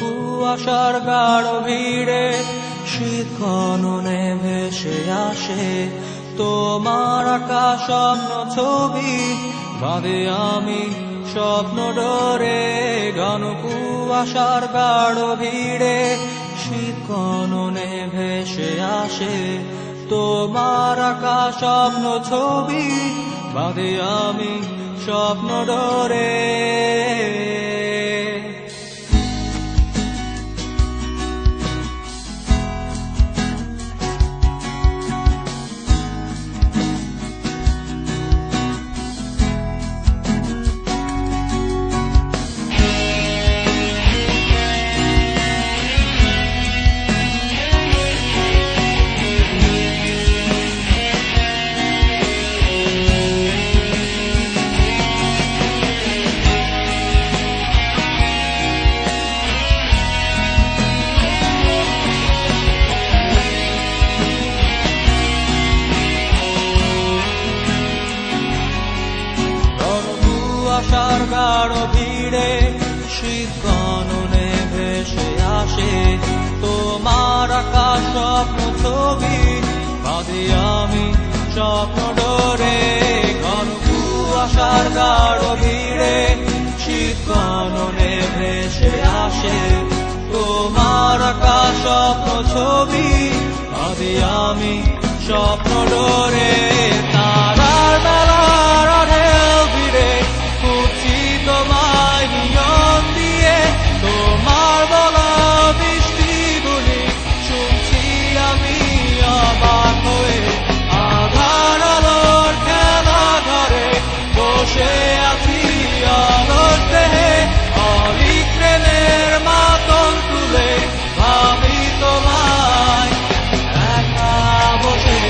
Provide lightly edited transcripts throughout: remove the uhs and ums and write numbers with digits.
কুয়াশার গাঢ় ভিড়ে শীত কননে ভেসে আসে তোমার আঁকা স্বপ্ন ছবি বাঁধে আমি স্বপ্ন ডোরে। ঘন কুয়াশার গাঢ় ভিড়ে শীত কননে ভেসে আসে তোমার আঁকা স্বপ্ন ছবি বাঁধে আমি স্বপ্ন ডোরে। কুয়াশার গাঢ় ভিড়ে শীত কননে ভেসে আসে তোমার আঁকা স্বপ্ন ছবি বাঁধে আমি স্বপ্ন ডোরে। ঘন কুয়াশার গাঢ় ভিড়ে শীত কননে ভেসে আসে তোমার আঁকা স্বপ্ন ছবি বাঁধে আমি স্বপ্ন ডোরে। তারার বেলার ঢেউ ভিড়ে খুঁজছি তোমায় নিয়ম দিয়ে তোমার বলা বৃষ্টি বলি শুনছি আমি অবাক হয়ে। আধার আলোর খেলা ঘরে বসে আছি অলস দেহে অলিক প্রেমের মাতন তুলে ভাবি তোমায় একা বসে।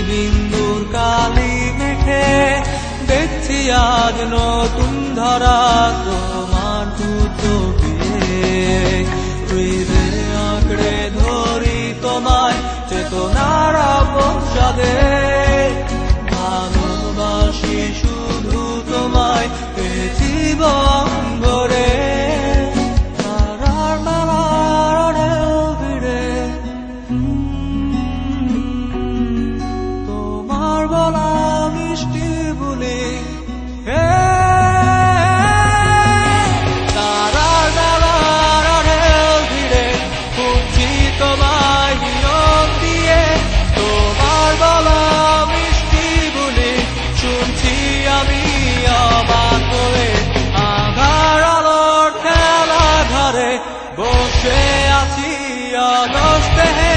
বিন্দুর কালি মেখে দেখছি আজ নতুন ধরা তোমার ছবি হৃদয়ে আঁকড়ে ধরি তোমায় চেতনার পৌঁছাদে ভালোবাসি শুধু তোমায় জীবন ভরে। তারার বেলার ঢেউ ভিড়ে বলা মিষ্টি বলি তারার বেলার ঢেউ ভিড়ে খুঁজছি তোমায় নিয়ম দিয়ে তোমার বলা মিষ্টি বলি শুনছি আমি অবাক হয়ে। আধার আলোর খেলা ঘরে বসে আছি অলস দেহে